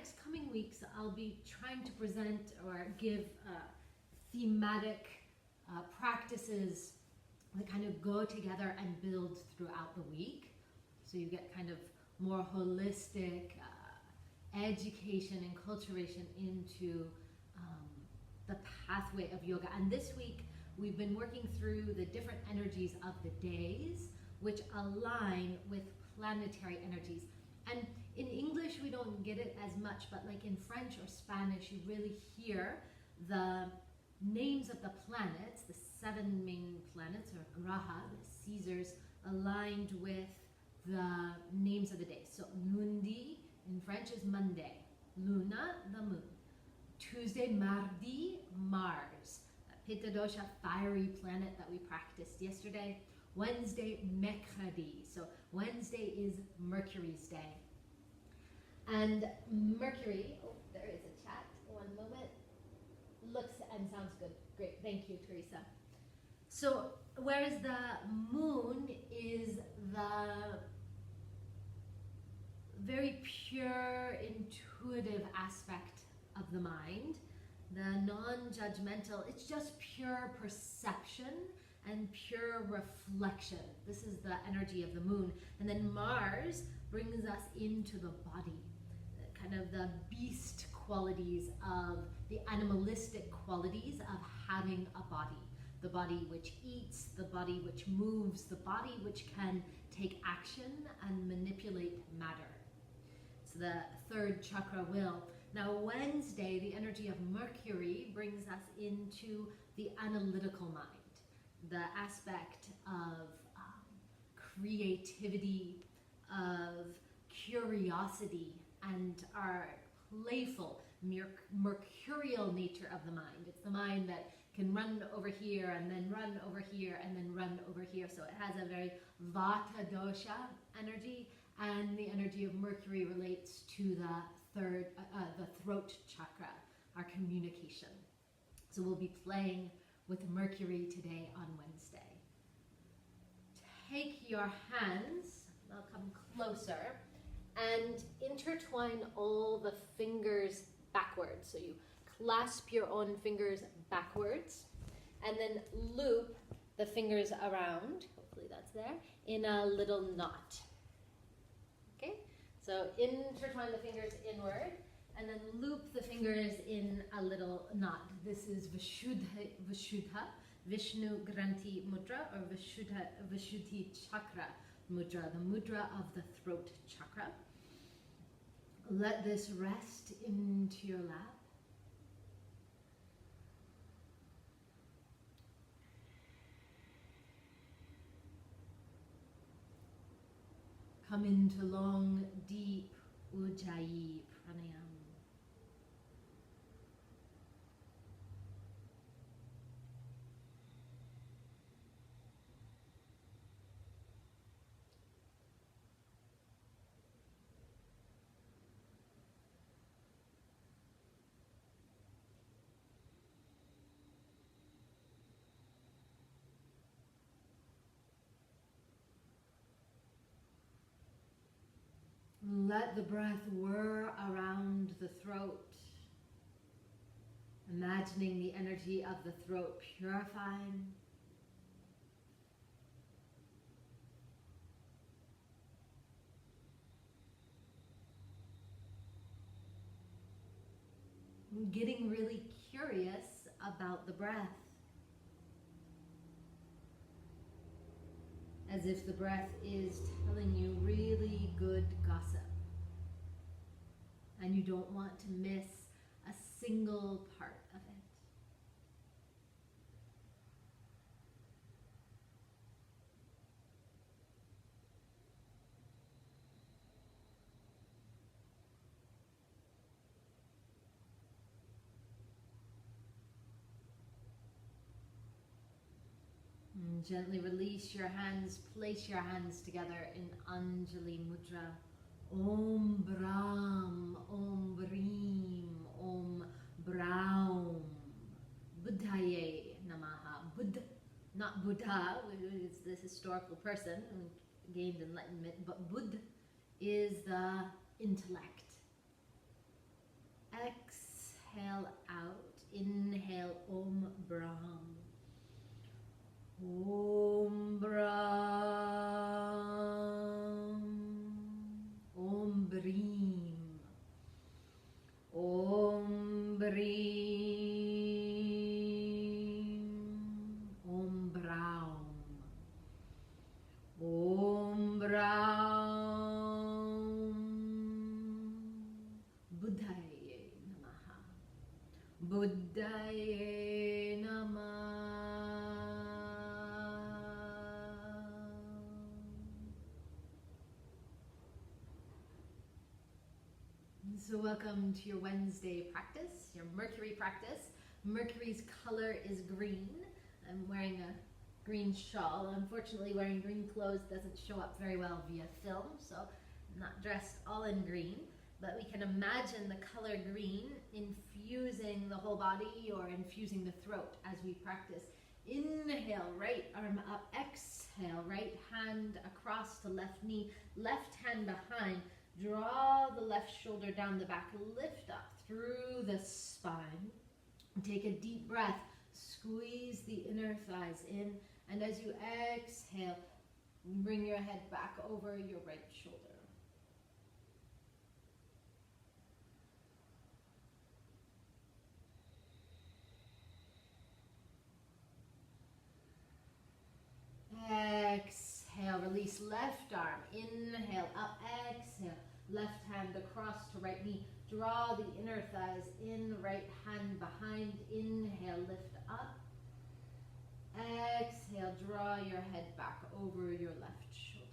next coming weeks, I'll be trying to present or give thematic practices that kind of go together and build throughout the week. So you get kind of more holistic education and cultivation into the pathway of yoga. And this week, we've been working through the different energies of the days, which align with planetary energies. And in English, we don't get it as much, but like in French or Spanish, you really hear the names of the planets, the 7 main planets, or graha, the Caesars, aligned with the names of the day. So lundi in French is Monday, luna, the moon. Tuesday, mardi, Mars, Pitta dosha, fiery planet that we practiced yesterday. Wednesday, mercredi, so Wednesday is Mercury's day. And Mercury, oh, there is a chat, one moment, looks and sounds good. Great, thank you, Teresa. So, whereas the moon is the very pure, intuitive aspect of the mind, the non-judgmental, it's just pure perception and pure reflection. This is the energy of the moon. And then Mars brings us into the body, kind of the beast qualities of the animalistic qualities of having a body. The body which eats, the body which moves, the body which can take action and manipulate matter. It's the third chakra, will. Now Wednesday, the energy of Mercury brings us into the analytical mind, the aspect of creativity, of curiosity, and our playful, mercurial nature of the mind. It's the mind that can run over here and then run over here and then run over here. So it has a very Vata dosha energy, and the energy of Mercury relates to the throat chakra, our communication. So we'll be playing with Mercury today on Wednesday. Take your hands, I'll come closer, and intertwine all the fingers backwards. So you clasp your own fingers backwards, and then loop the fingers around, hopefully that's there, in a little knot. Okay, so intertwine the fingers inward, and then loop the fingers in a little knot. This is Vishuddha, Vishnu Granthi Mudra, or Vishuddhi Chakra Mudra, the mudra of the throat chakra. Let this rest into your lap. Come into long, deep Ujjayi pranayama. Let the breath whir around the throat, imagining the energy of the throat purifying. Getting really curious about the breath, as if the breath is telling you really good gossip, and you don't want to miss a single part of it. And gently release your hands, place your hands together in Anjali Mudra. Om Brahm, Om Brim, Om Braum. Buddhaye Namaha. Buddha, not Buddha, is this historical person who gained enlightenment, but Buddha is the intellect. Inhale, Om Brahm. Om Brahm. Om Brim. Om Brim. Om Braum. Om Braum. Buddhaye Namaha. Buddhaye Namaha. So welcome to your Wednesday practice, your Mercury practice. Mercury's color is green. I'm wearing a green shawl. Unfortunately, wearing green clothes doesn't show up very well via film, so I'm not dressed all in green. But we can imagine the color green infusing the whole body or infusing the throat as we practice. Inhale, right arm up. Exhale, right hand across to left knee, left hand behind. Draw the left shoulder down the back, lift up through the spine. Take a deep breath, squeeze the inner thighs in, and as you exhale, bring your head back over your right shoulder. Exhale, release left arm, inhale, up, exhale, left hand across to right knee, draw the inner thighs in, right hand behind, inhale, lift up, exhale, draw your head back over your left shoulder.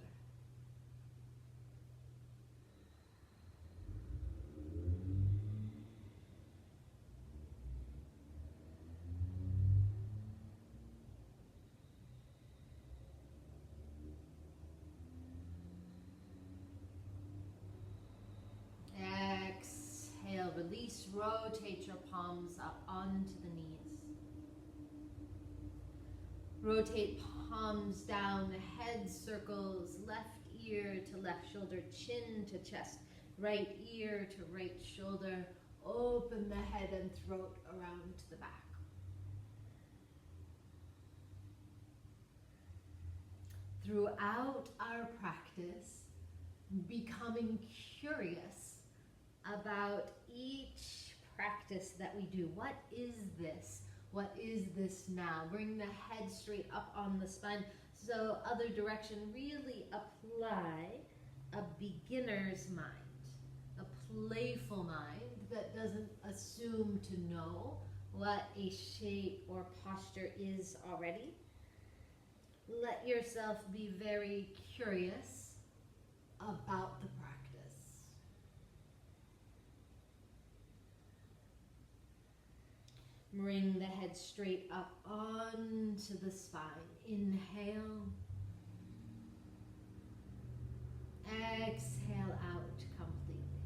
Exhale, release, rotate your palms up onto the knees. Rotate palms down, head circles, left ear to left shoulder, chin to chest, right ear to right shoulder. Open the head and throat around to the back. Throughout our practice, becoming curious about each practice that we do. What is this? What is this now? Bring the head straight up on the spine. So other direction, really apply a beginner's mind, a playful mind that doesn't assume to know what a shape or posture is already. Let yourself be very curious about the practice. Bring the head straight up onto the spine. Inhale. Exhale out completely.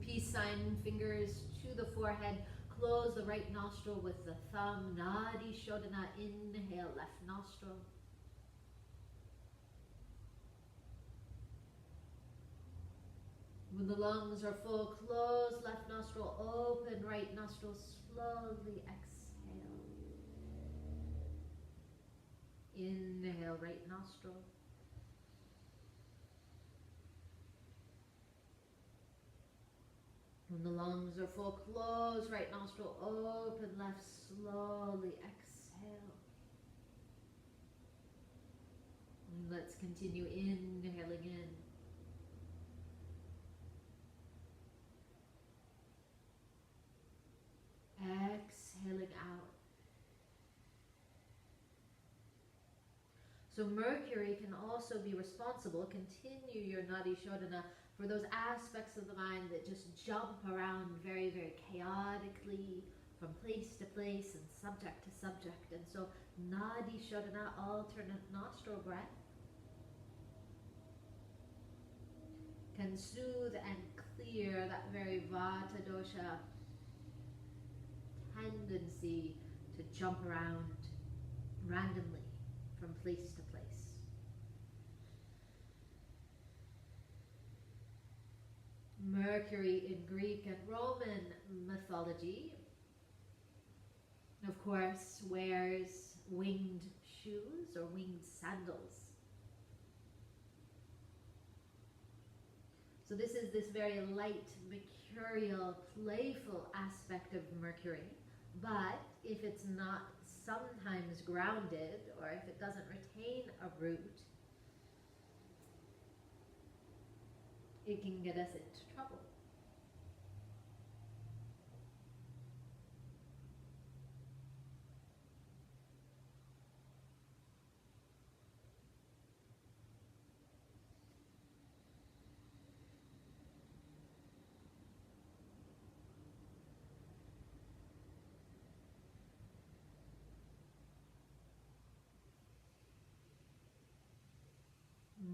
Peace sign, fingers to the forehead. Close the right nostril with the thumb. Nadi Shodhana. Inhale, left nostril. When the lungs are full, close left nostril, open right nostril, slowly exhale. Inhale, right nostril. When the lungs are full, close right nostril, open left, slowly exhale. And let's continue inhaling in. Exhaling out. So Mercury can also be responsible, continue your Nadi Shodhana, for those aspects of the mind that just jump around very, very chaotically from place to place and subject to subject. And so Nadi Shodhana, alternate nostril breath, can soothe and clear that very Vata dosha tendency to jump around randomly from place to place. Mercury in Greek and Roman mythology, of course, wears winged shoes or winged sandals. So this is this very light, mercurial, playful aspect of Mercury. But if it's not sometimes grounded, or if it doesn't retain a root, it can get us into trouble.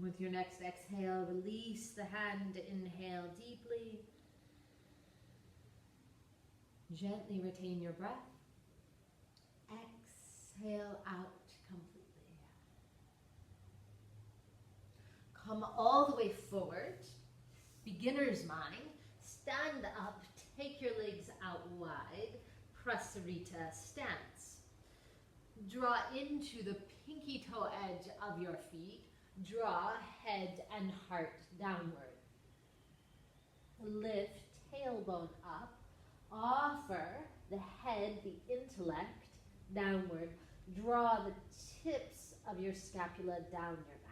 With your next exhale, release the hand, inhale deeply. Gently retain your breath. Exhale out completely. Come all the way forward. Beginner's mind. Stand up, take your legs out wide. Prasarita stance. Draw into the pinky toe edge of your feet. Draw head and heart downward. Lift tailbone up. Offer the head, the intellect, downward. Draw the tips of your scapula down your back.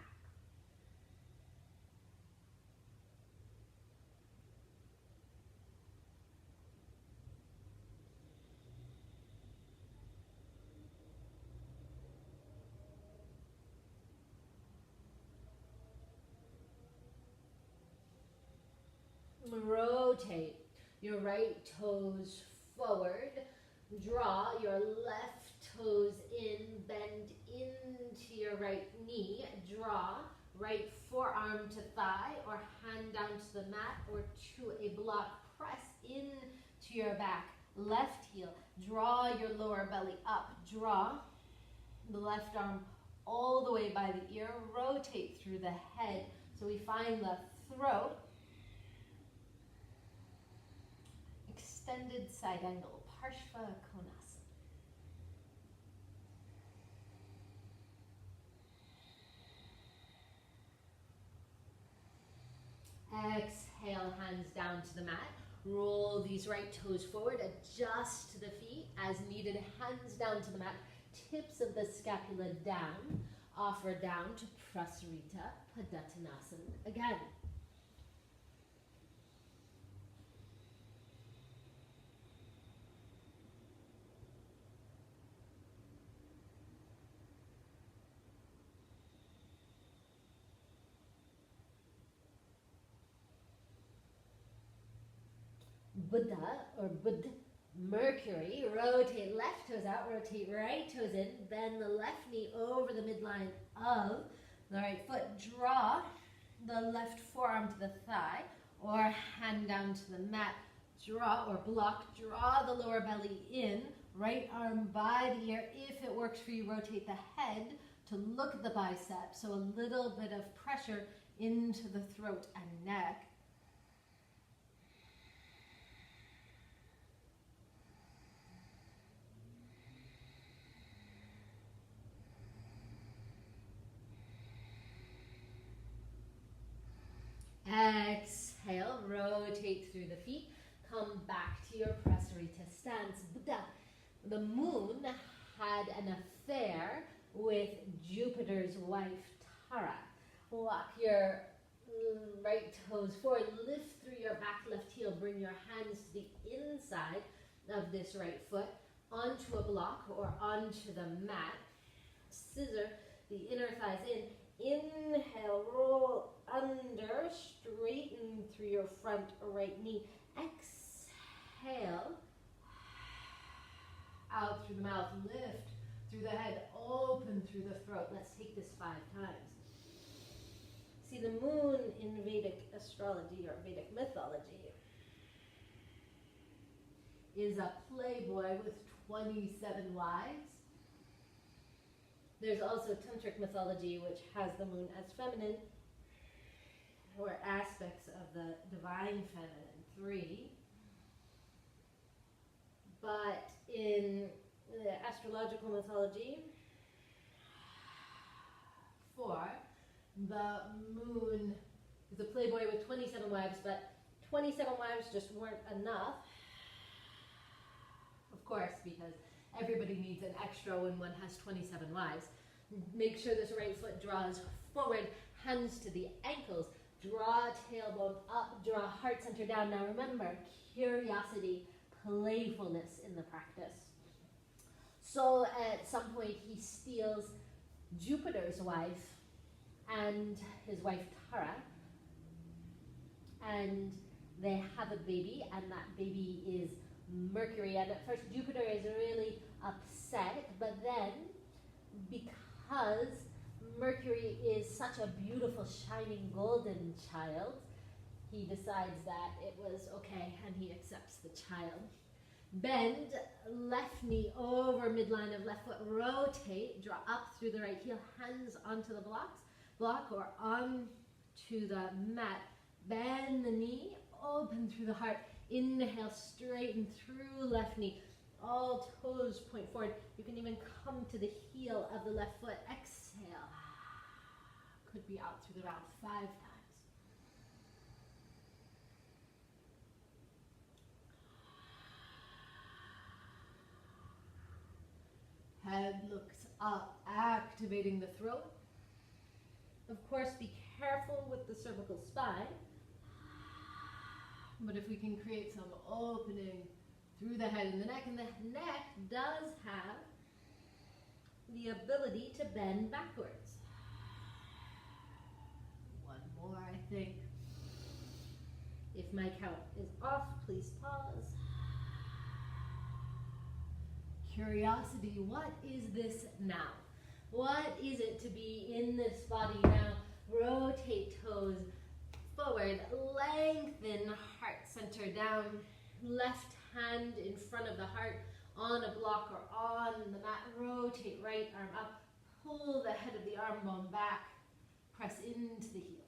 Rotate your right toes forward. Draw your left toes in. Bend into your right knee. Draw right forearm to thigh or hand down to the mat or to a block. Press into your back. Left heel. Draw your lower belly up. Draw the left arm all the way by the ear. Rotate through the head so we find the throat. Extended side angle, Parshva Konasana. Exhale, hands down to the mat. Roll these right toes forward, adjust to the feet as needed. Hands down to the mat, tips of the scapula down. Offer down to Prasarita Padottanasana again. Buddha or Buddha, Mercury, rotate left toes out, rotate right toes in, bend the left knee over the midline of the right foot, draw the left forearm to the thigh or hand down to the mat, draw or block, draw the lower belly in, right arm by the ear. If it works for you, rotate the head to look at the bicep, so a little bit of pressure into the throat and neck. Exhale, rotate through the feet, come back to your Prasarita stance. Buddha. The moon had an affair with Jupiter's wife, Tara. Walk your right toes forward, lift through your back left heel, bring your hands to the inside of this right foot, onto a block or onto the mat. Scissor the inner thighs in. Inhale, roll under, straighten through your front right knee. Exhale, out through the mouth, lift through the head, open through the throat. Let's take this 5 times. See, the moon in Vedic astrology or Vedic mythology is a playboy with 27 wives. There's also tantric mythology, which has the moon as feminine, or aspects of the divine feminine, 3. But in the astrological mythology, 4, the moon is a playboy with 27 wives, but 27 wives just weren't enough. Of course, because everybody needs an extra when one has 27 wives. Make sure this right foot draws forward, hands to the ankles, draw tailbone up, draw heart center down. Now remember, curiosity, playfulness in the practice. So at some point he steals Jupiter's wife and his wife Tara, and they have a baby, and that baby is Mercury. And at first Jupiter is really upset, but then because Mercury is such a beautiful shining golden child, he decides that it was okay and he accepts the child. Bend left knee over midline of left foot, rotate, draw up through the right heel, hands onto the block or onto the mat. Bend the knee, open through the heart. Inhale, straighten through left knee. All toes point forward. You can even come to the heel of the left foot. Exhale. Could be out through the mouth 5 times. Head looks up, activating the throat. Of course, be careful with the cervical spine. But if we can create some opening through the head and the neck does have the ability to bend backwards. One more, I think. If my count is off, please pause. Curiosity, what is this now? What is it to be in this body now? Rotate toes forward, lengthen heart center down, left hand in front of the heart on a block or on the mat. Rotate right arm up, pull the head of the arm bone back, press into the heels.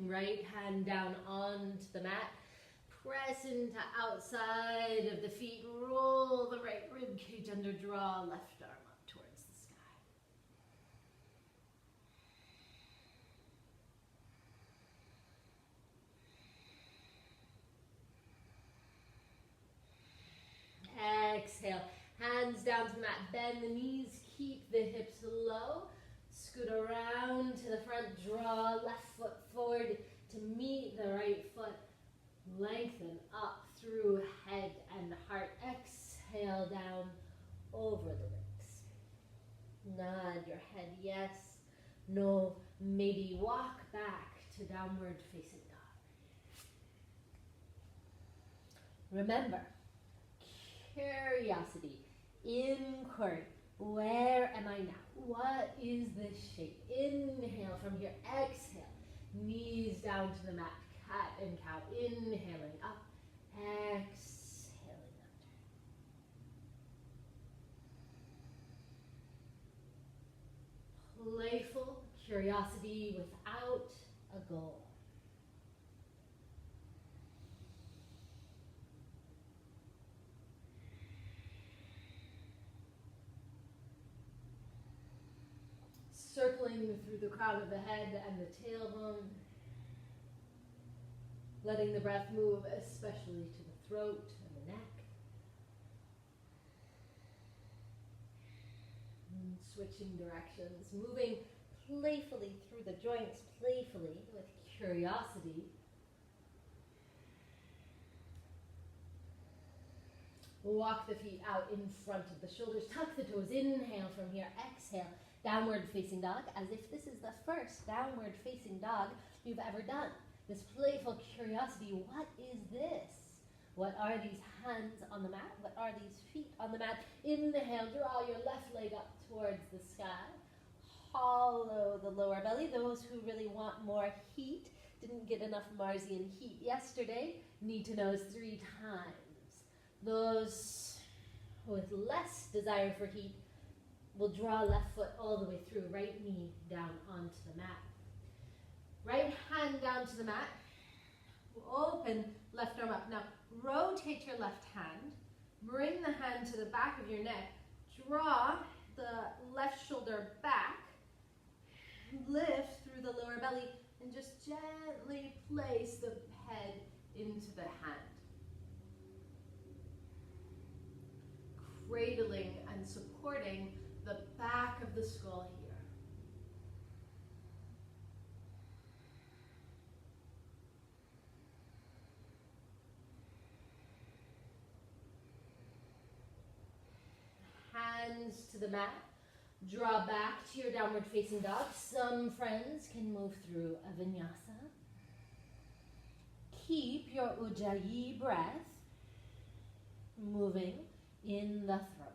Right hand down onto the mat. Press into outside of the feet. Roll the right rib cage under. Draw left arm up towards the sky. Exhale. Hands down to the mat. Bend the knees. Keep the hips low. Scoot around to the front. Draw left foot forward to meet the right foot. Lengthen up through head and heart. Exhale down over the ribs. Nod your head yes, no, maybe. Walk back to downward facing dog. Remember, curiosity, inquiry. Where am I now? What is this shape? Inhale from here. Exhale. Knees down to the mat. Cat and cow. Inhaling up. Exhaling under. Playful curiosity without a goal. Circling through the crown of the head and the tailbone. Letting the breath move, especially to the throat and the neck. And switching directions, moving playfully through the joints, playfully with curiosity. Walk the feet out in front of the shoulders. Tuck the toes. Inhale from here. Exhale. Downward facing dog, as if this is the first downward facing dog you've ever done. This playful curiosity, what is this? What are these hands on the mat? What are these feet on the mat? Inhale, draw your left leg up towards the sky. Hollow the lower belly. Those who really want more heat, didn't get enough Marsian heat yesterday, need to nose 3 times. Those with less desire for heat, we'll draw left foot all the way through, right knee down onto the mat. Right hand down to the mat. Open left arm up. Now rotate your left hand. Bring the hand to the back of your neck. Draw the left shoulder back. Lift through the lower belly and just gently place the head into the hand. Cradling and supporting the back of the skull here. Hands to the mat. Draw back to your downward facing dog. Some friends can move through a vinyasa. Keep your ujjayi breath moving in the throat.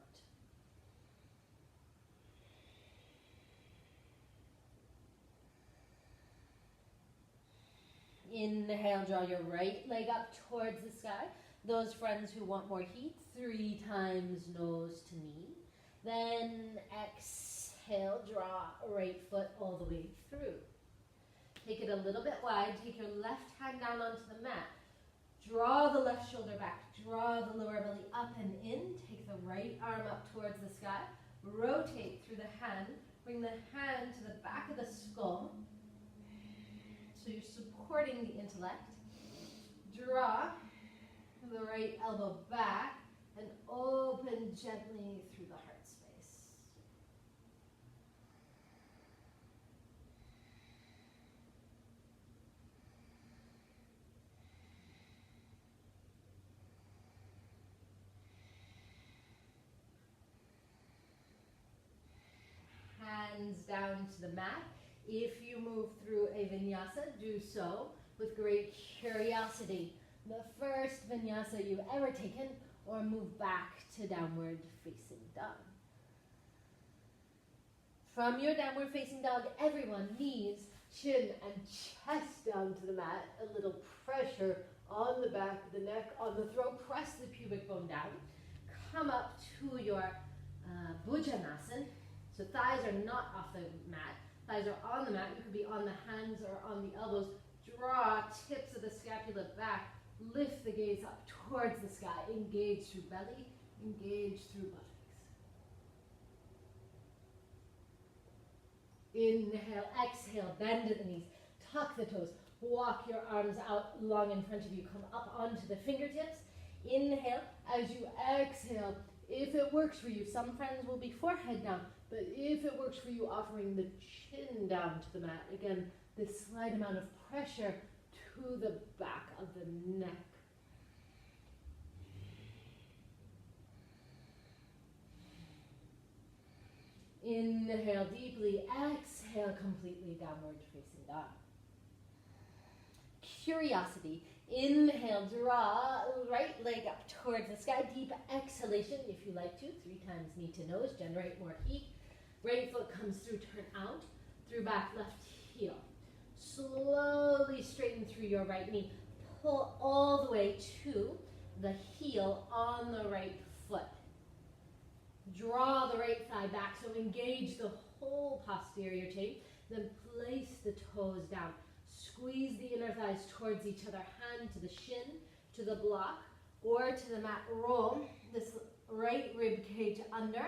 Inhale, draw your right leg up towards the sky. Those friends who want more heat, 3 times nose to knee. Then exhale, draw right foot all the way through. Take it a little bit wide. Take your left hand down onto the mat. Draw the left shoulder back. Draw the lower belly up and in. Take the right arm up towards the sky. Rotate through the hand. Bring the hand to the back of the skull. So you're supporting the intellect. Draw the right elbow back and open gently through the heart space. Hands down to the mat. If you move through a vinyasa, do so with great curiosity. The first vinyasa you've ever taken, or move back to downward facing dog. From your downward facing dog, everyone, knees, chin, and chest down to the mat. A little pressure on the back of the neck, on the throat. Press the pubic bone down. Come up to your Bhujanasana. So thighs are not off the mat. Thighs are on the mat. You could be on the hands or on the elbows. Draw tips of the scapula back. Lift the gaze up towards the sky. Engage through belly. Engage through buttocks. Inhale, exhale, bend at the knees. Tuck the toes. Walk your arms out long in front of you. Come up onto the fingertips. Inhale. As you exhale, if it works for you, some friends will be forehead down. But if it works for you, offering the chin down to the mat. Again, this slight amount of pressure to the back of the neck. Inhale deeply, exhale completely, downward facing dog. Curiosity. Inhale, draw right leg up towards the sky. Deep exhalation, if you like to. 3 times knee to nose, generate more heat. Right foot comes through, turn out. Through back, left heel. Slowly straighten through your right knee. Pull all the way to the heel on the right foot. Draw the right thigh back, so engage the whole posterior chain. Then place the toes down. Squeeze the inner thighs towards each other. Hand to the shin, to the block, or to the mat. Roll this right rib cage under.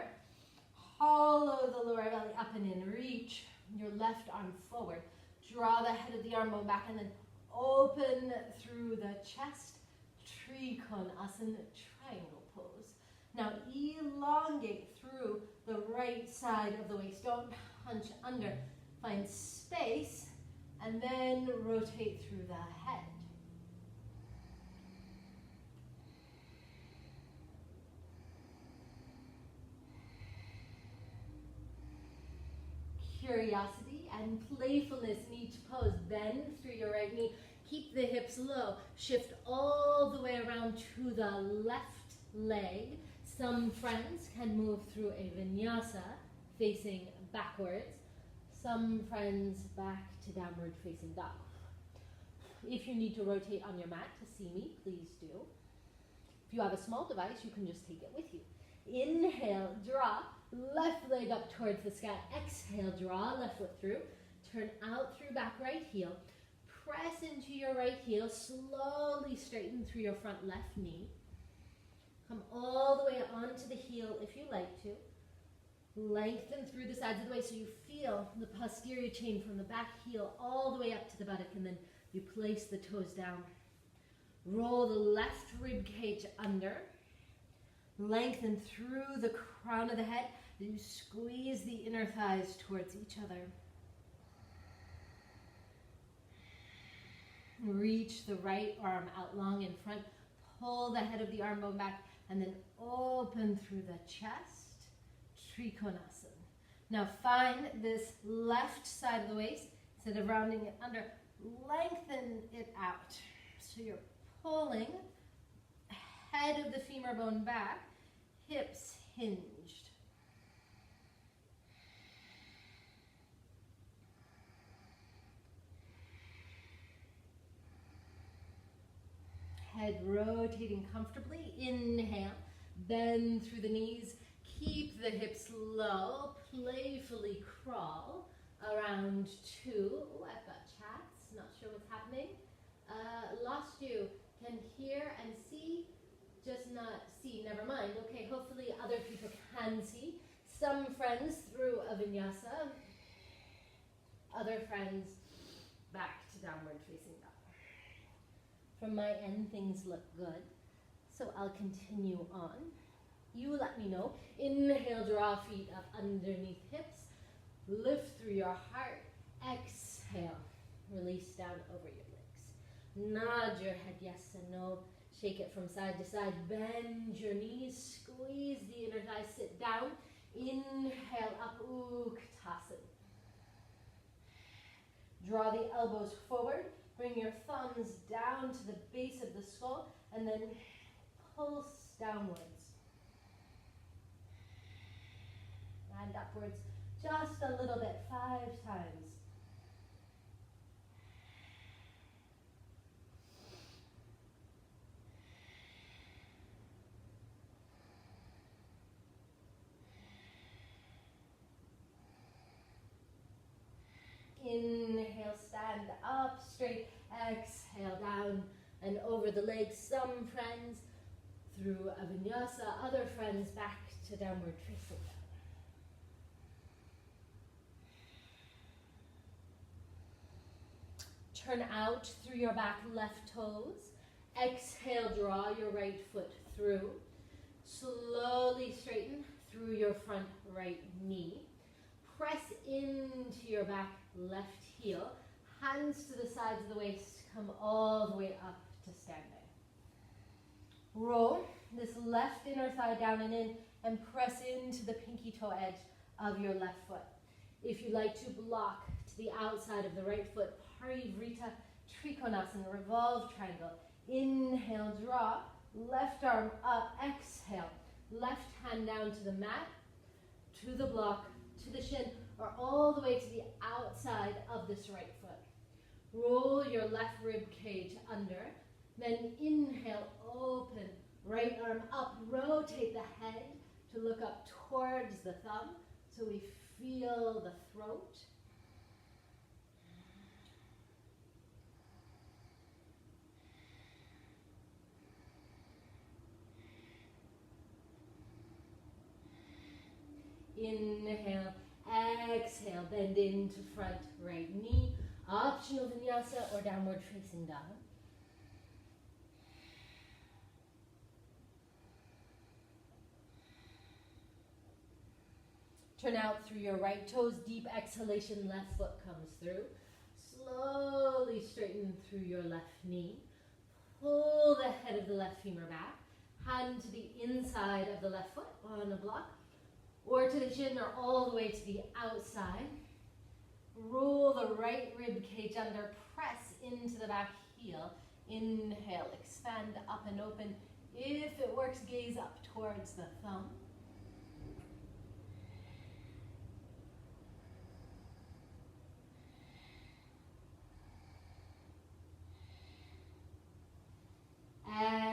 Hollow the lower belly up and in. Reach your left arm forward. Draw the head of the arm bone back and then open through the chest. Trikonasana, triangle pose. Now elongate through the right side of the waist. Don't hunch under. Find space and then rotate through the head. Curiosity and playfulness in each pose. Bend through your right knee. Keep the hips low. Shift all the way around to the left leg. Some friends can move through a vinyasa facing backwards. Some friends back to downward facing dog. If you need to rotate on your mat to see me, please do. If you have a small device, you can just take it with you. Inhale, draw, left leg up towards the sky. Exhale, draw, left foot through. Turn out through back right heel. Press into your right heel, slowly straighten through your front left knee. Come all the way up onto the heel if you like to. Lengthen through the sides of the way so you feel the posterior chain from the back heel all the way up to the buttock, and then you place the toes down. Roll the left rib cage under. Lengthen through the crown of the head. You squeeze the inner thighs towards each other. Reach the right arm out long in front. Pull the head of the arm bone back, and then open through the chest. Trikonasana. Now find this left side of the waist. Instead of rounding it under, lengthen it out. So you're pulling head of the femur bone back, hips hinged. Head rotating comfortably. Inhale, bend through the knees. Keep the hips low. Playfully crawl around two. Oh, I've got chats. Not sure what's happening. Lost you. Can hear and see. Just not see. Never mind. Okay, hopefully other people can see. Some friends through a vinyasa. Other friends back to downward facing dog. From my end, things look good. So I'll continue on. You let me know. Inhale, draw feet up underneath hips. Lift through your heart. Exhale. Release down over your legs. Nod your head yes and no. Shake it from side to side. Bend your knees. Squeeze the inner thighs. Sit down. Inhale up. Utkatasana. Draw the elbows forward. Bring your thumbs down to the base of the skull. And then pulse downwards. And upwards just a little bit, 5 times. Inhale, stand up straight. Exhale, down and over the legs. Some friends through a vinyasa, other friends back to downward facing dog. Turn out through your back left toes. Exhale, draw your right foot through. Slowly straighten through your front right knee. Press into your back left heel. Hands to the sides of the waist. Come all the way up to standing. Roll this left inner thigh down and in, and press into the pinky toe edge of your left foot. If you like to block to the outside of the right foot, Parivrita Trikonasana, revolve triangle. Inhale, draw, left arm up, exhale. Left hand down to the mat, to the block, to the shin, or all the way to the outside of this right foot. Roll your left rib cage under, then inhale, open, right arm up, rotate the head to look up towards the thumb so we feel the throat. Inhale, exhale, bend into front right knee. Optional vinyasa or downward facing dog. Turn out through your right toes. Deep exhalation, left foot comes through. Slowly straighten through your left knee. Pull the head of the left femur back. Hand to the inside of the left foot on a block, or to the shin, or all the way to the outside. Roll the right rib cage under, press into the back heel. Inhale, expand up and open. If it works, gaze up towards the thumb.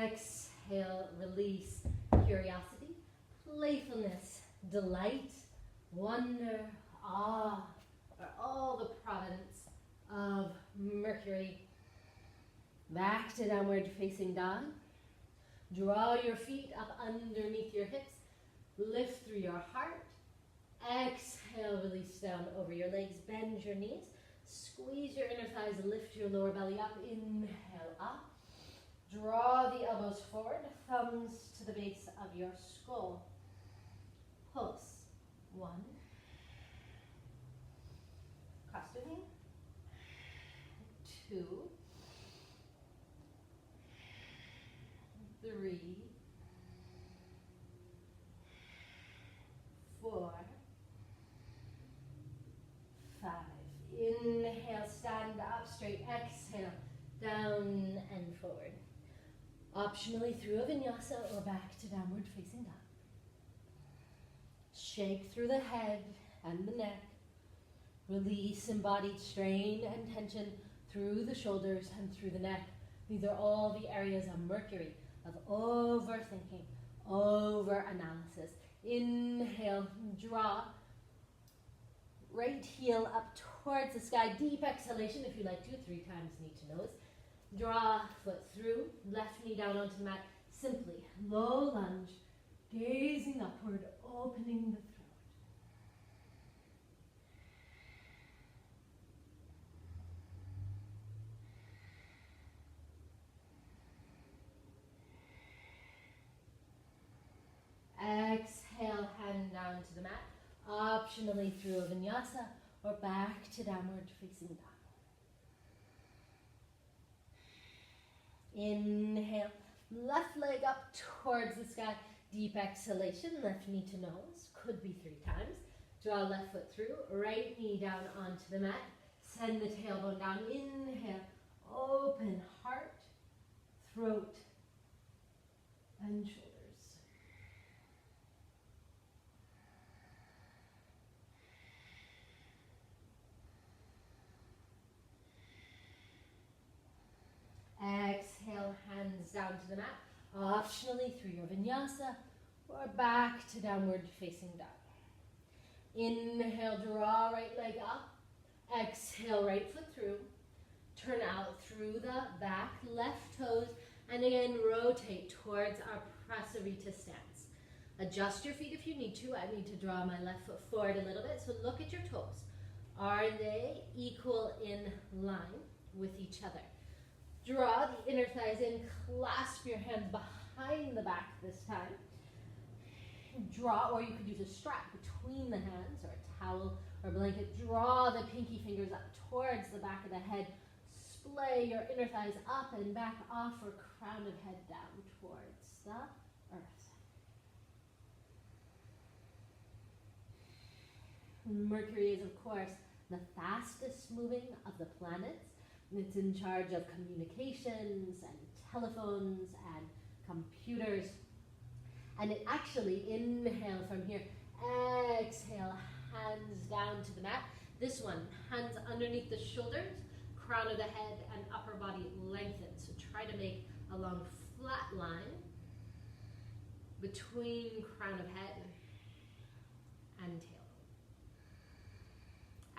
Exhale, release curiosity. delight, wonder, awe, or all the providence of Mercury. Back to downward facing dog. Draw your feet up underneath your hips. Lift through your heart. Exhale, release down over your legs. Bend your knees. Squeeze your inner thighs. Lift your lower belly up. Inhale up. Draw the elbows forward. Thumbs to the base of your skull. Pulse. 1. Cross to knee. 2. 3. 4. 5. Inhale, stand up straight. Exhale, down and forward. Optionally through a vinyasa or back to downward facing dog. Shake through the head and the neck. Release embodied strain and tension through the shoulders and through the neck. These are all the areas of Mercury, of overthinking, over-analysis. Inhale, draw. Right heel up towards the sky. Deep exhalation if you like to. 3 times knee to nose. Draw foot through. Left knee down onto the mat. Simply low lunge. Gazing upward. Opening the throat. Exhale, hand down to the mat. Optionally through a vinyasa or back to downward facing dog. Inhale, left leg up towards the sky. Deep exhalation, left knee to nose. Could be 3 times. Draw left foot through, right knee down onto the mat. Send the tailbone down. Inhale, open heart, throat, and shoulders. Exhale, hands down to the mat. Optionally through your vinyasa or back to downward facing dog. Inhale, draw right leg up. Exhale, right foot through. Turn out through the back, left toes, and again rotate towards our Prasarita stance. Adjust your feet if you need to. I need to draw my left foot forward a little bit, so look at your toes. Are they equal in line with each other? Draw the inner thighs in, clasp your hands behind the back this time. Draw, or you could use a strap between the hands, or a towel or blanket. Draw the pinky fingers up towards the back of the head. Splay your inner thighs up and back off, or crown of head down towards the earth. Mercury is, of course, the fastest moving of the planets. It's in charge of communications and telephones and computers. And it actually, inhale from here, exhale, hands down to the mat. This one, hands underneath the shoulders, crown of the head and upper body lengthened. So try to make a long flat line between crown of head and tail.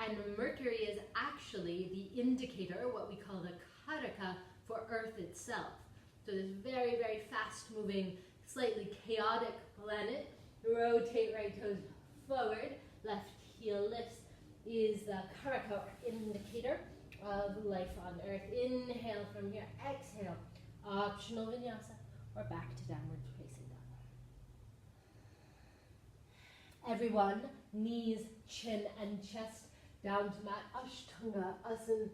And Mercury is actually the indicator, what we call the karaka, for Earth itself. So this very, very fast-moving, slightly chaotic planet. Rotate right toes forward, left heel lifts, is the karaka indicator of life on Earth. Inhale from here, exhale, optional vinyasa, or back to downward facing dog. Everyone, knees, chin, and chest down to mat, Ashtanga, Asana,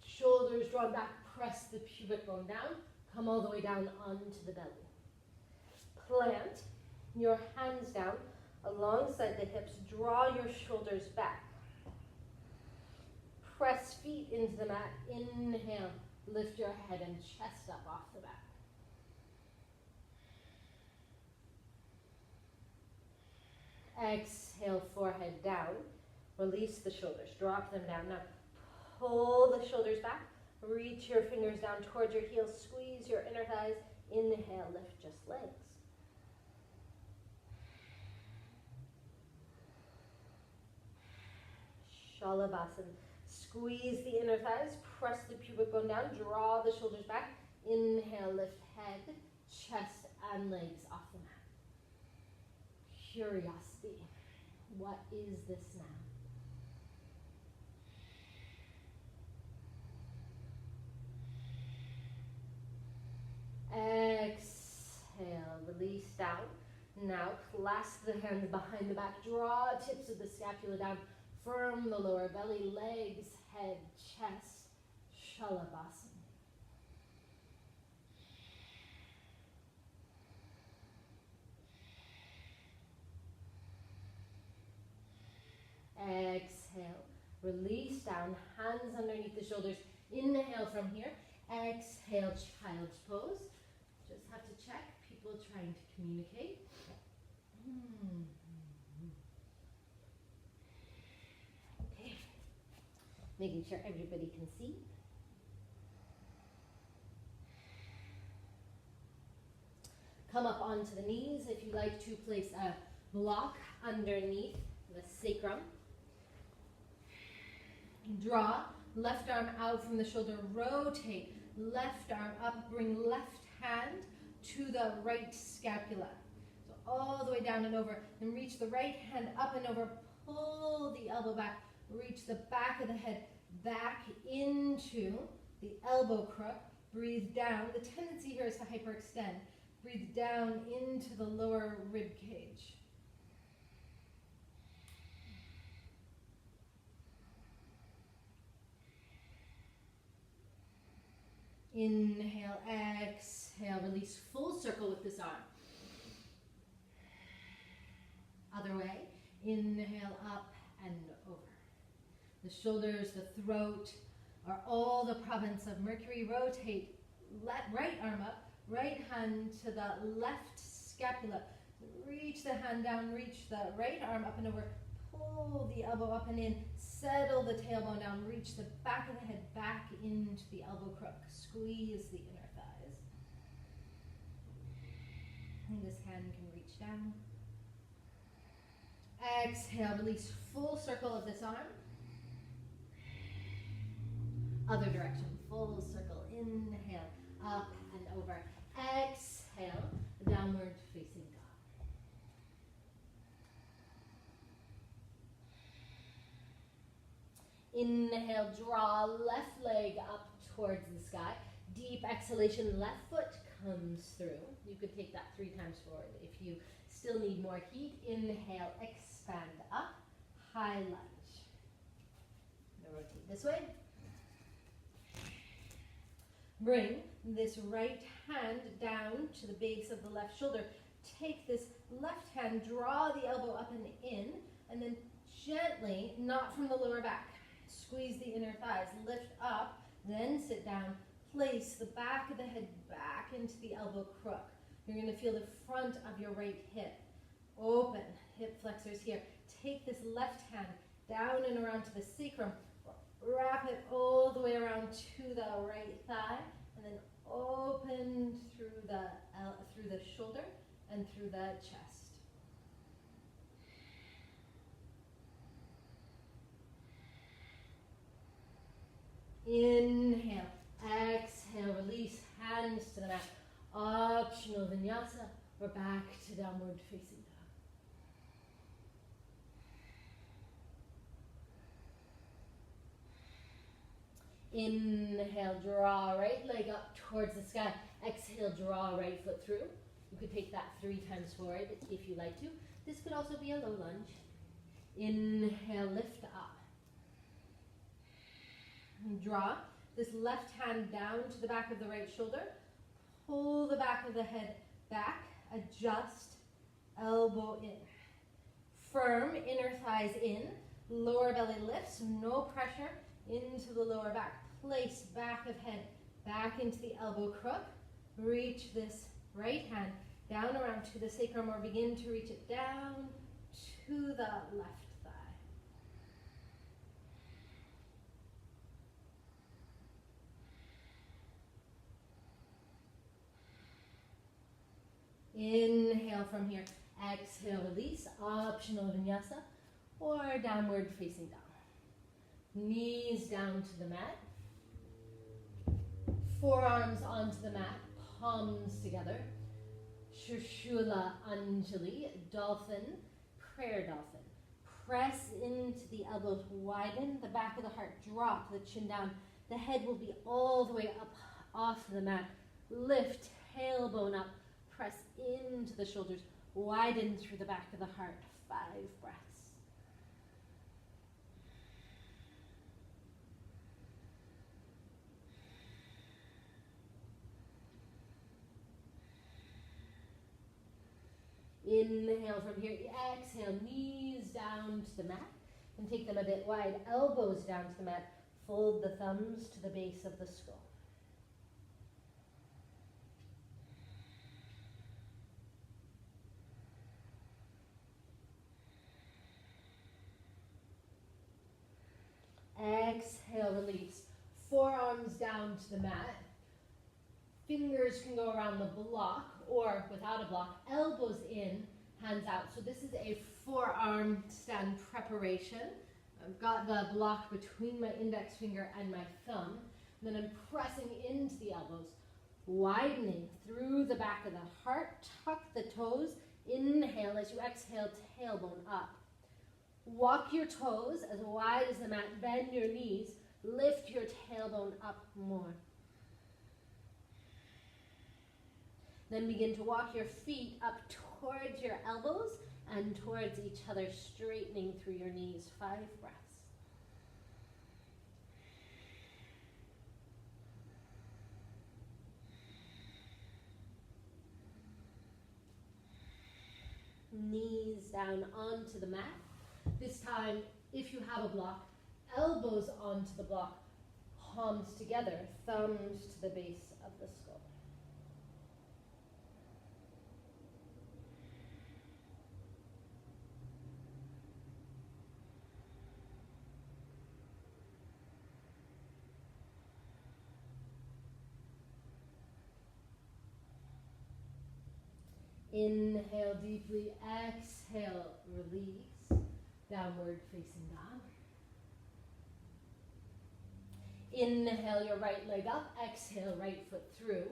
shoulders drawn back, press the pubic bone down, come all the way down onto the belly. Plant your hands down alongside the hips, draw your shoulders back. Press feet into the mat, inhale, lift your head and chest up off the back. Exhale, forehead down. Release the shoulders, drop them down. Now pull the shoulders back, reach your fingers down towards your heels, squeeze your inner thighs. Inhale, lift just legs. Shavasana. Squeeze the inner thighs, press the pubic bone down, draw the shoulders back. Inhale, lift head, chest, and legs off the mat. Curiosity. What is this now? Exhale, release down. Now clasp the hands behind the back, draw tips of the scapula down, firm the lower belly, legs, head, chest, Shavasana. Exhale, release down, hands underneath the shoulders. Inhale from here. Exhale, child's pose. Just have to check, people trying to communicate. Okay, making sure everybody can see. Come up onto the knees if you like to place a block underneath the sacrum. Draw, left arm out from the shoulder, rotate, left arm up, bring left hand to the right scapula. So all the way down and over, then reach the right hand up and over, pull the elbow back, reach the back of the head back into the elbow crook, breathe down. The tendency here is to hyperextend. Breathe down into the lower rib cage. Inhale, exhale, release, full circle with this arm. Other way, inhale, up and over. The shoulders, the throat are all the province of Mercury. Rotate, right arm up, right hand to the left scapula. Reach the hand down, reach the right arm up and over. Pull the elbow up and in, settle the tailbone down, reach the back of the head back into the elbow crook. Squeeze the inner thighs. And this hand can reach down. Exhale, release, full circle of this arm. Other direction, full circle. Inhale, up and over. Exhale, downward facing dog. Inhale, draw left leg up towards the sky. Deep exhalation, left foot comes through. You could take that 3 times forward. If you still need more heat, inhale, expand up, high lunge. Now rotate this way. Bring this right hand down to the base of the left shoulder. Take this left hand, draw the elbow up and in, and then gently, not from the lower back, squeeze the inner thighs, lift up, then sit down, place the back of the head back into the elbow crook. You're going to feel the front of your right hip. Open, hip flexors here. Take this left hand down and around to the sacrum. Wrap it all the way around to the right thigh, and then open through the shoulder and through the chest. Inhale, exhale, release, hands to the mat. Optional vinyasa. We're back to downward facing dog. Inhale, draw right leg up towards the sky. Exhale, draw right foot through. You could take that 3 times forward if you like to. This could also be a low lunge. Inhale, lift up. Draw this left hand down to the back of the right shoulder. Pull the back of the head back. Adjust, elbow in. Firm, inner thighs in. Lower belly lifts, no pressure into the lower back. Place back of head back into the elbow crook. Reach this right hand down around to the sacrum, or begin to reach it down to the left thigh. Inhale from here. Exhale, release. Optional vinyasa or downward facing dog. Knees down to the mat. Forearms onto the mat, palms together. Trishula Anjali, dolphin, prayer dolphin. Press into the elbows, widen the back of the heart, drop the chin down. The head will be all the way up off the mat. Lift, tailbone up, press into the shoulders, widen through the back of the heart. 5 breaths. Inhale from here, exhale, knees down to the mat, and take them a bit wide, elbows down to the mat, fold the thumbs to the base of the skull. Exhale, release, forearms down to the mat, fingers can go around the block, or without a block, elbows in, hands out. So this is a forearm stand preparation. I've got the block between my index finger and my thumb. And then I'm pressing into the elbows, widening through the back of the heart. Tuck the toes. Inhale as you exhale, tailbone up. Walk your toes as wide as the mat. Bend your knees. Lift your tailbone up more. Then begin to walk your feet up towards your elbows and towards each other, straightening through your knees. 5 breaths. Knees down onto the mat. This time, if you have a block, elbows onto the block, palms together, thumbs to the base of the skull. Inhale deeply, exhale, release, downward facing dog. Inhale your right leg up, exhale right foot through.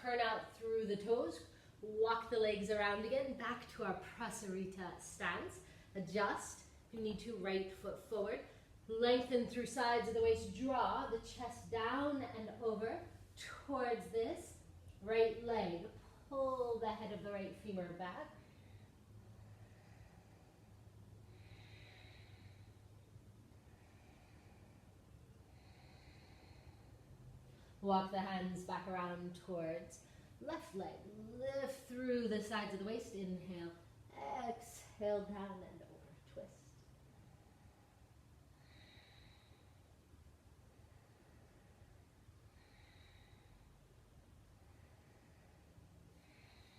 Turn out through the toes, walk the legs around again, back to our Prasarita stance. Adjust, if you need to, right foot forward. Lengthen through sides of the waist, draw the chest down and over towards this right leg. Pull the head of the right femur back. Walk the hands back around towards left leg. Lift through the sides of the waist. Inhale. Exhale down and over. Twist.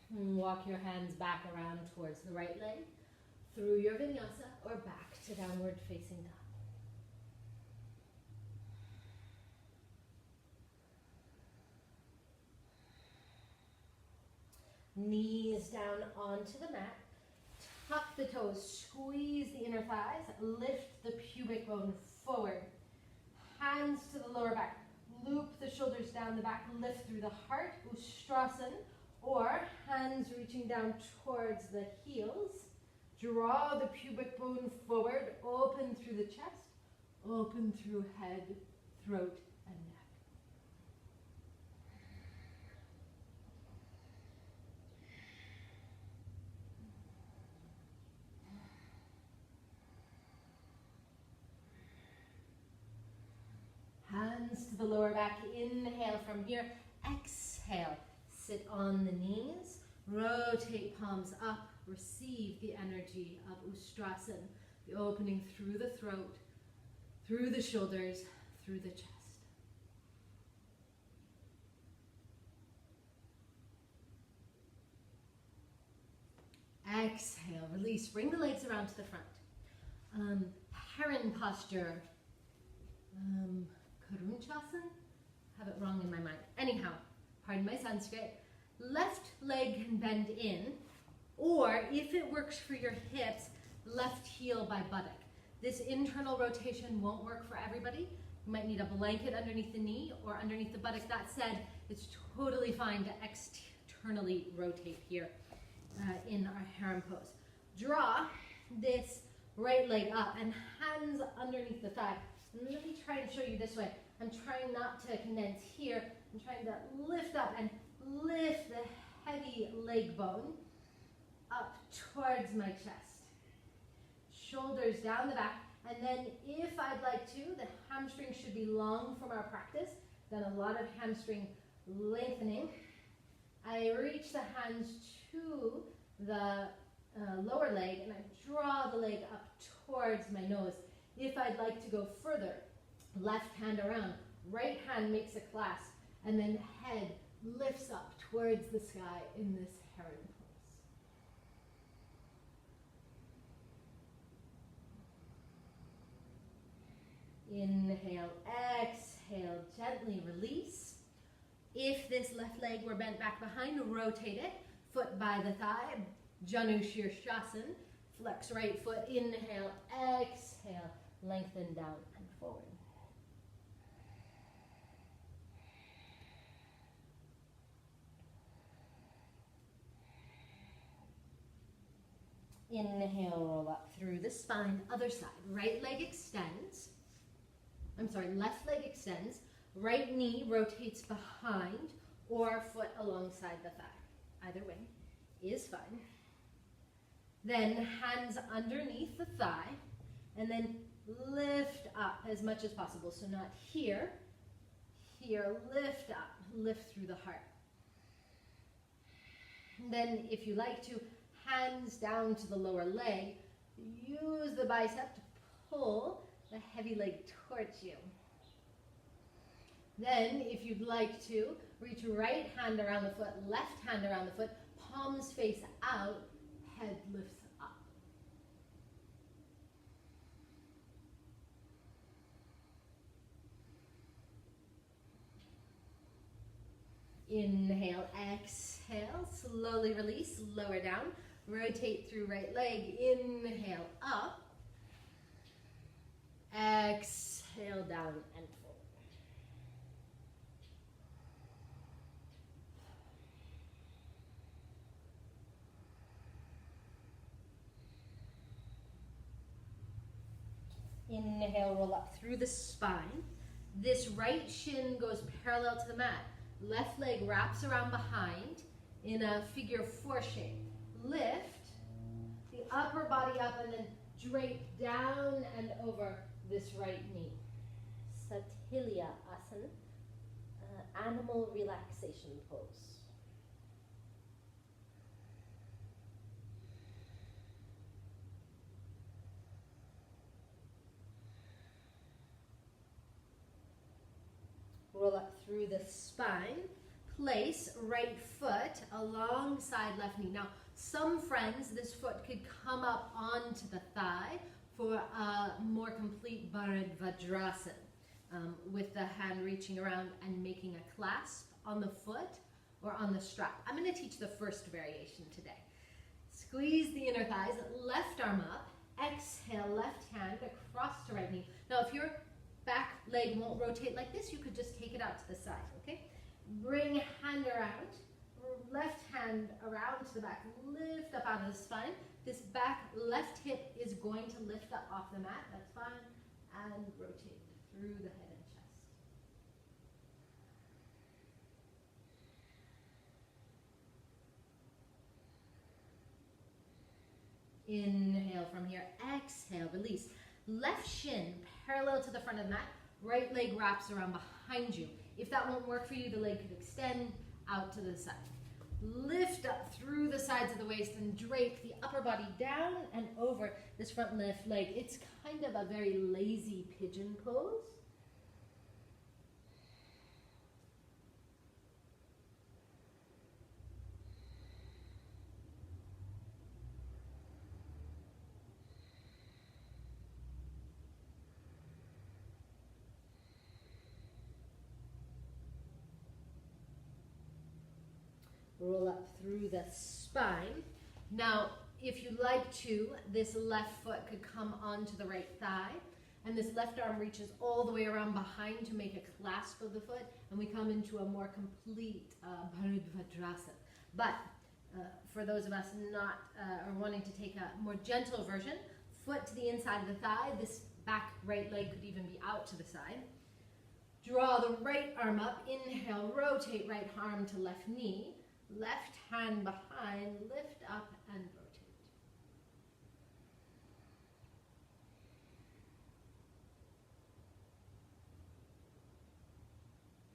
Walk your hands back around towards the right leg, through your vinyasa, or back to downward facing dog. Knees down onto the mat, tuck the toes, squeeze the inner thighs, lift the pubic bone forward. Hands to the lower back, loop the shoulders down the back, lift through the heart, Ustrasana. Or hands reaching down towards the heels. Draw the pubic bone forward, open through the chest, open through head, throat, and neck. Hands to the lower back. Inhale from here. Exhale. Sit on the knees, rotate palms up, receive the energy of Ustrasana, the opening through the throat, through the shoulders, through the chest. Exhale, release, bring the legs around to the front. Heron posture, Karunchasana? Have it wrong in my mind. Anyhow. Pardon my Sanskrit, left leg can bend in, or if it works for your hips, left heel by buttock. This internal rotation won't work for everybody. You might need a blanket underneath the knee or underneath the buttock. That said, it's totally fine to externally rotate here in our harem pose. Draw this right leg up and hands underneath the thigh. And let me try and show you this way. I'm trying not to condense here. I'm trying to lift up and lift the heavy leg bone up towards my chest. Shoulders down the back. And then if I'd like to, the hamstring should be long from our practice. Then a lot of hamstring lengthening. I reach the hands to the lower leg and I draw the leg up towards my nose. If I'd like to go further, left hand around, right hand makes a clasp, and then head lifts up towards the sky in this heron pose. Inhale, exhale, gently release. If this left leg were bent back behind, rotate it, foot by the thigh, Janu Shirshasana, flex right foot, inhale, exhale, lengthen down and forward. Inhale, roll up through the spine, other side. Right leg extends. Left leg extends. Right knee rotates behind or foot alongside the thigh. Either way is fine. Then hands underneath the thigh and then lift up as much as possible. So not here, here, lift up, lift through the heart. And then if you like to, hands down to the lower leg, use the bicep to pull the heavy leg towards you. Then if you'd like to, reach right hand around the foot, left hand around the foot, palms face out, head lifts up. Inhale, exhale, slowly release, lower down, rotate through right leg, inhale up, exhale down and forward. Inhale, roll up through the spine. This right shin goes parallel to the mat. Left leg wraps around behind in a figure four shape. Lift the upper body up and then drape down and over this right knee. Satilya Asana, animal relaxation pose. Roll up through the spine. Place right foot alongside left knee. Now, some friends, this foot could come up onto the thigh for a more complete Bharadvadrasana, with the hand reaching around and making a clasp on the foot or on the strap. I'm going to teach the first variation today. Squeeze the inner thighs, left arm up, exhale, left hand across to right knee. Now, if your back leg won't rotate like this, you could just take it out to the side, okay? Bring hand around, left hand around to the back, lift up out of the spine. This back left hip is going to lift up off the mat, that's fine, and rotate through the head and chest. Inhale from here, exhale, release. Left shin parallel to the front of the mat, right leg wraps around behind you. If that won't work for you, the leg could extend out to the side. Lift up through the sides of the waist and drape the upper body down and over this front left leg. It's kind of a very lazy pigeon pose. Roll up through the spine. Now, if you'd like to, this left foot could come onto the right thigh, and this left arm reaches all the way around behind to make a clasp of the foot, and we come into a more complete Bharadvajrasana. But for those of us not or wanting to take a more gentle version, foot to the inside of the thigh, this back right leg could even be out to the side. Draw the right arm up, inhale, rotate right arm to left knee, left hand behind, lift up and rotate.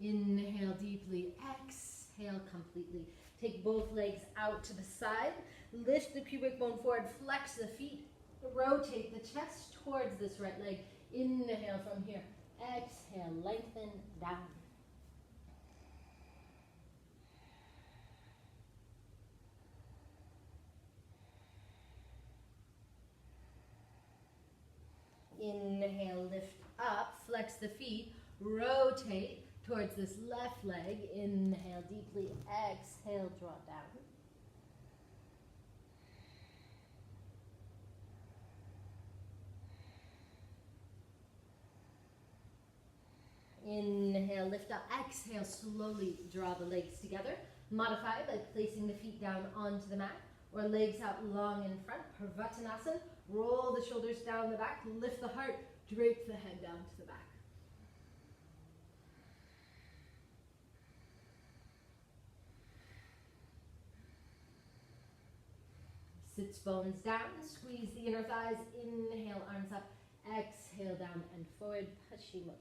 Inhale deeply, exhale completely. Take both legs out to the side, lift the pubic bone forward, flex the feet, rotate the chest towards this right leg. Inhale from here, exhale, lengthen down. Inhale, lift up, flex the feet, rotate towards this left leg. Inhale deeply, exhale, draw down. Inhale, lift up, exhale, slowly draw the legs together. Modify by placing the feet down onto the mat or legs out long in front, Parvattanasana. Roll the shoulders down the back, lift the heart, drape the head down to the back. Sits bones down, squeeze the inner thighs, inhale, arms up, exhale, down and forward, Paschimottanasana.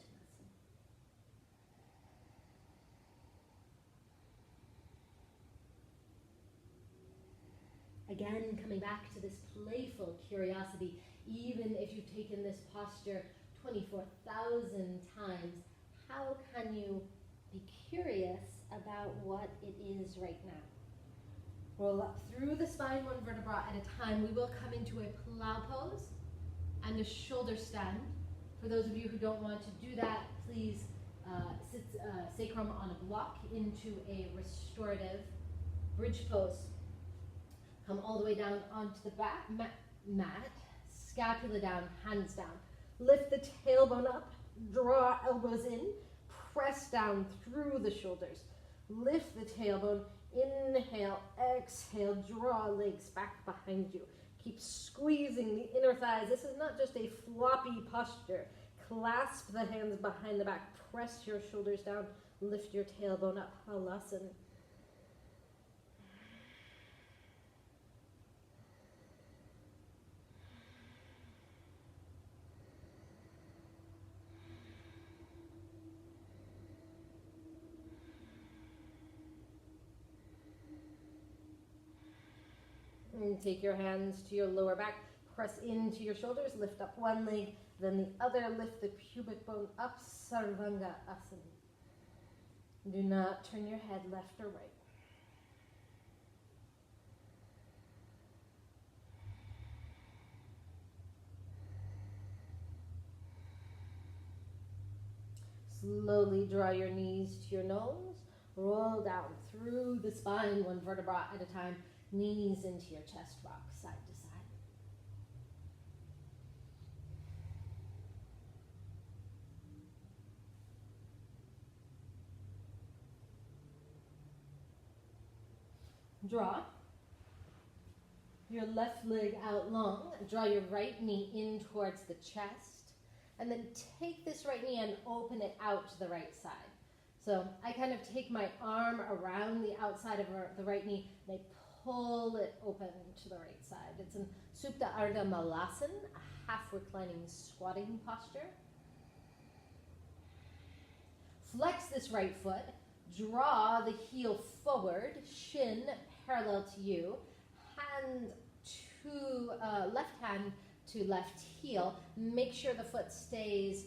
Again, coming back to this playful curiosity, even if you've taken this posture 24,000 times, how can you be curious about what it is right now? Roll up through the spine, one vertebra at a time. We will come into a plow pose and a shoulder stand. For those of you who don't want to do that, please sit sacrum on a block into a restorative bridge pose. Come all the way down onto the back mat, scapula down, hands down. Lift the tailbone up, draw elbows in, press down through the shoulders. Lift the tailbone, inhale, exhale, draw legs back behind you. Keep squeezing the inner thighs. This is not just a floppy posture. Clasp the hands behind the back, press your shoulders down, lift your tailbone up, Halasana. And take your hands to your lower back, press into your shoulders, lift up one leg, then the other, lift the pubic bone up, Sarvanga Asana. Do not turn your head left or right. Slowly draw your knees to your nose, roll down through the spine, one vertebra at a time. Knees into your chest rock, side to side. Draw your left leg out long. Draw your right knee in towards the chest. And then take this right knee and open it out to the right side. So I kind of take my arm around the outside of the right knee and I pull it open to the right side. It's in Supta Ardha Malasana, a half reclining squatting posture. Flex this right foot, draw the heel forward, shin parallel to you, hand to left hand to left heel. Make sure the foot stays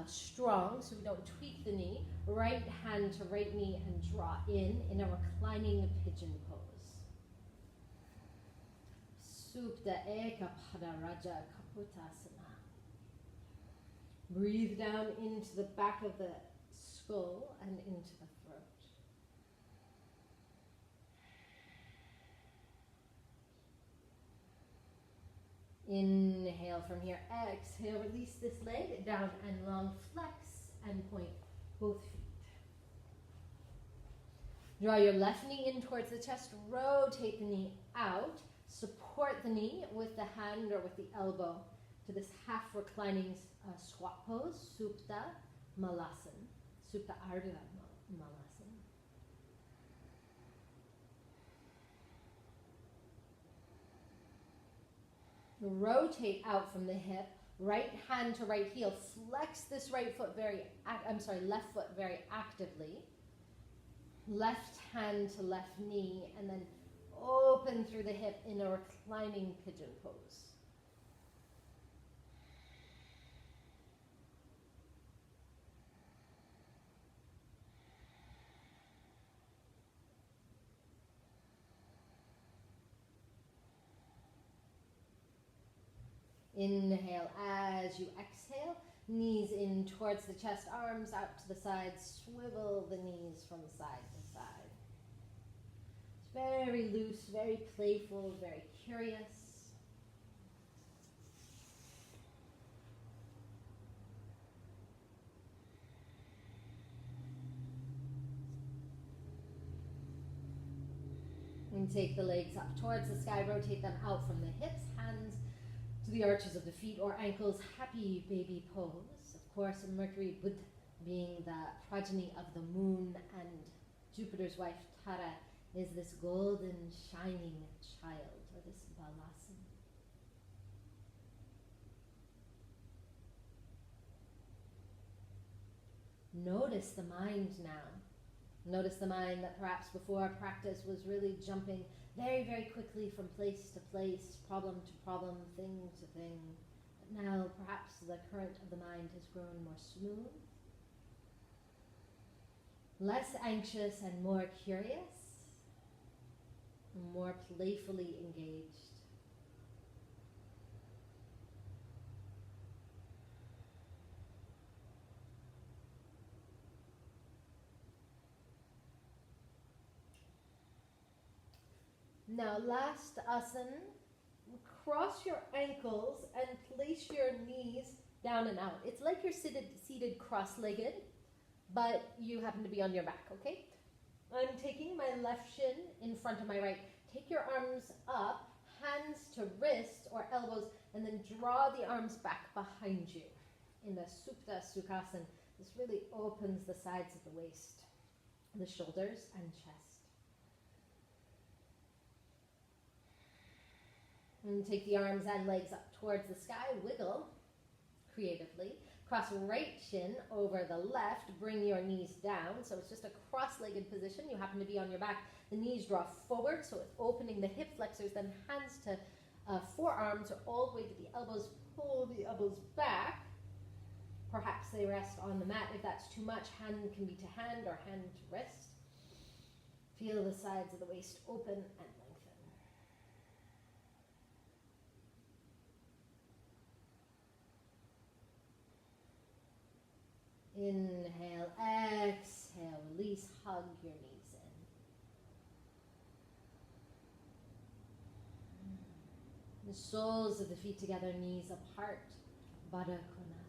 strong so we don't tweak the knee. Right hand to right knee and draw in a reclining pigeon pose. Supta Ekapada Raja Kapotasana. Breathe down into the back of the skull and into the throat. Inhale from here. Exhale, release this leg down and long. Flex and point both feet. Draw your left knee in towards the chest. Rotate the knee out. Support the knee with the hand or with the elbow to this half reclining squat pose. Supta Malasana. Supta Ardha Malasana. Rotate out from the hip, right hand to right heel. Flex this left foot very actively. Left hand to left knee, and then open through the hip in a reclining pigeon pose. Inhale as you exhale, knees in towards the chest, arms out to the sides, swivel the knees from side to side. It's very loose, very playful, very curious. And take the legs up towards the sky, rotate them out from the hips, hands to the arches of the feet or ankles, happy baby pose. Of course, Mercury, Buddha, being the progeny of the moon, and Jupiter's wife, Tara, is this golden, shining child, or this balasana. Notice the mind now. Notice the mind that perhaps before practice was really jumping very, very quickly from place to place, problem to problem, thing to thing. But now perhaps the current of the mind has grown more smooth, less anxious and more curious, more playfully engaged. Now, last asana, cross your ankles and place your knees down and out. It's like you're seated cross-legged, but you happen to be on your back, okay? I'm taking my left shin in front of my right. Take your arms up, hands to wrist or elbows, and then draw the arms back behind you in the Supta Sukhasana. This really opens the sides of the waist, the shoulders and chest. And take the arms and legs up towards the sky. Wiggle creatively. Cross right shin over the left. Bring your knees down. So it's just a cross-legged position. You happen to be on your back. The knees draw forward, so it's opening the hip flexors. Then hands to forearms or all the way to the elbows. Pull the elbows back. Perhaps they rest on the mat. If that's too much, hand can be to hand or hand to wrist. Feel the sides of the waist open and lengthen. Inhale, exhale, release, hug your knees in. The soles of the feet together, knees apart, Baddha Konasana.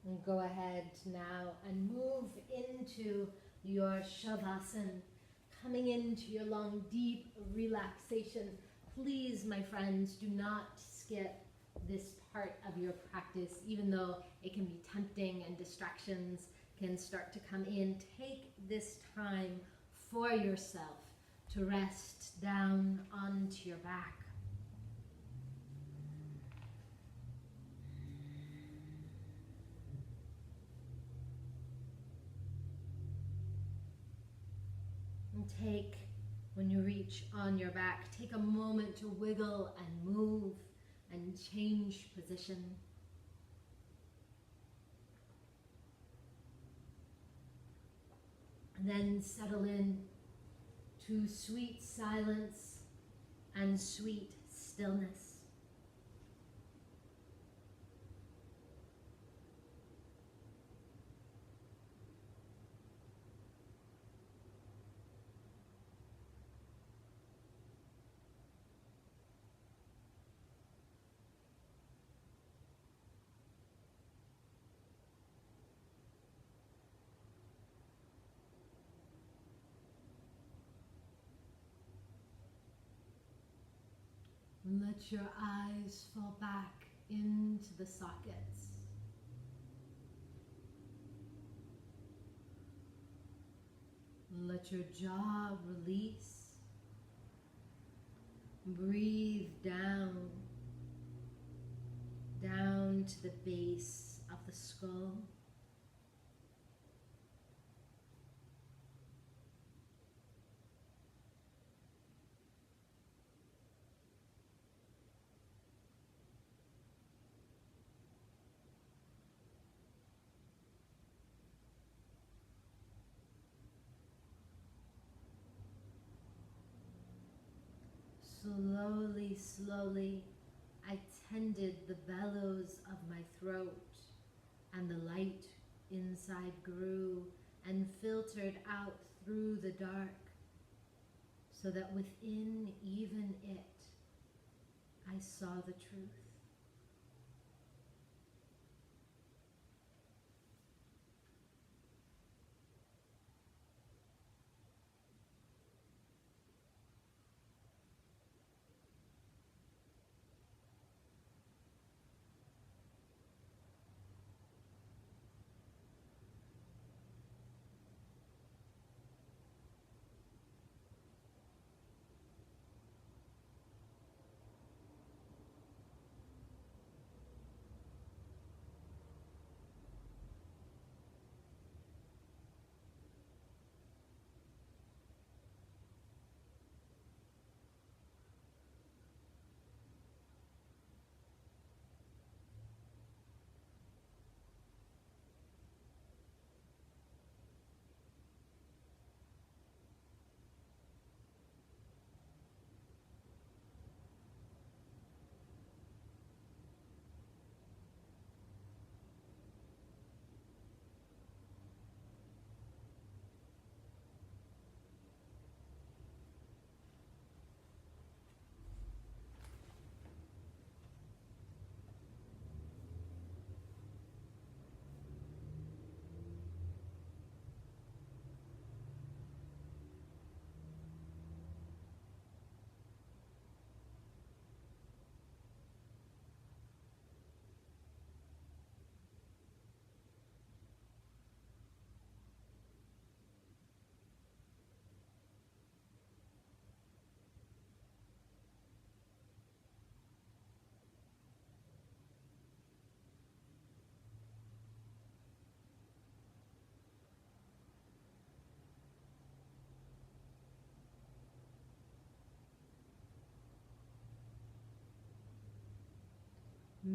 And go ahead now and move into your Shavasana, coming into your long, deep relaxation. Please, my friends, do not skip this part of your practice, even though it can be tempting and distractions can start to come in. Take this time for yourself to rest down onto your back. Take, when you reach on your back, take a moment to wiggle and move and change position. And then settle in to sweet silence and sweet stillness. Let your eyes fall back into the sockets. Let your jaw release. Breathe down, down to the base of the skull. Slowly, slowly, I tended the bellows of my throat, and the light inside grew and filtered out through the dark, so that within even it, I saw the truth.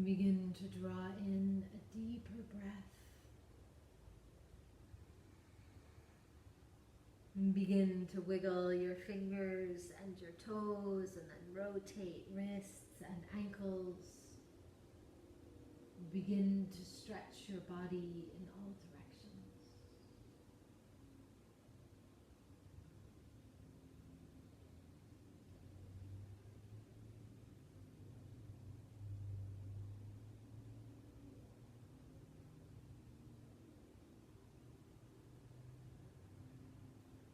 Begin to draw in a deeper breath. Begin to wiggle your fingers and your toes, and then rotate wrists and ankles. Begin to stretch your body in all directions.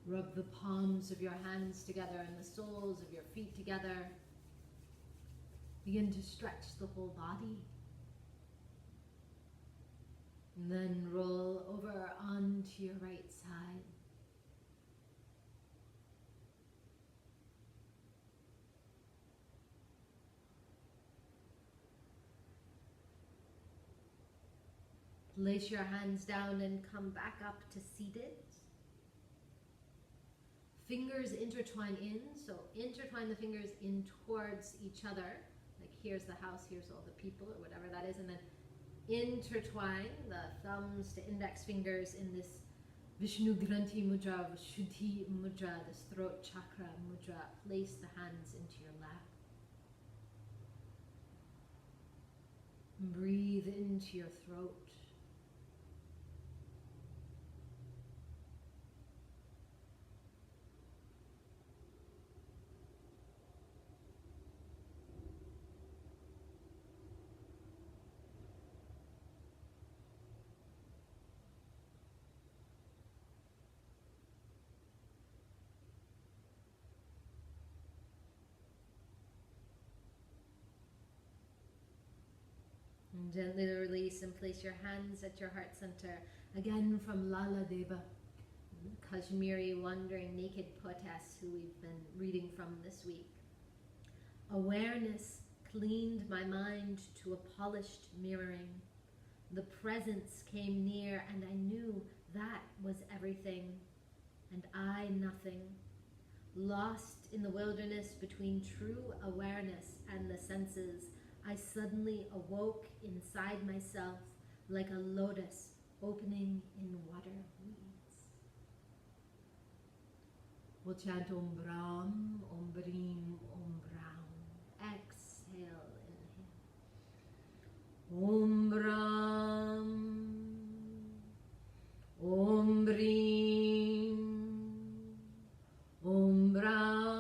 Rub the palms of your hands together and the soles of your feet together. Begin to stretch the whole body. And then roll over onto your right side. Place your hands down and come back up to seated. Fingers intertwine in, so intertwine the fingers in towards each other. Like here's the house, here's all the people, or whatever that is, and then intertwine the thumbs to index fingers in this Vishnu Granthi Mudra, Vishuddhi Mudra, this throat chakra mudra. Place the hands into your lap. Breathe into your throat. And gently release and place your hands at your heart center. Again from Lala Deva, Kashmiri wandering naked poetess who we've been reading from this week. Awareness cleaned my mind to a polished mirroring. The presence came near and I knew that was everything and I nothing. Lost in the wilderness between true awareness and the senses, I suddenly awoke inside myself like a lotus opening in water weeds. We'll chant Om Brahm, Om Brim, Om Brahm. Exhale, inhale. Om Brahm, Om Brim, Om Brahm.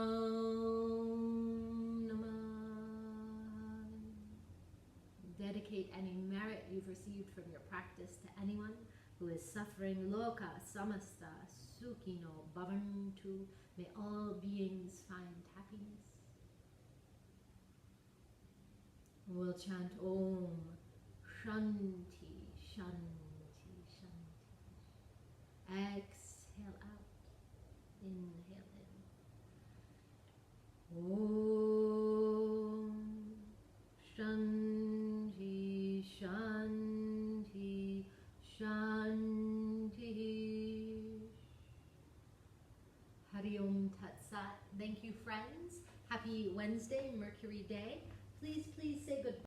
Dedicate any merit you've received from your practice to anyone who is suffering. Loka samasta sukhino bhavantu. May all beings find happiness. We'll chant Om Shanti, Shanti, Shanti. Exhale out. Inhale in. Om Shanti, Shanti, Shanti. Hari Om Tat Sat. Thank you, friends. Happy Wednesday, Mercury Day. Please say goodbye.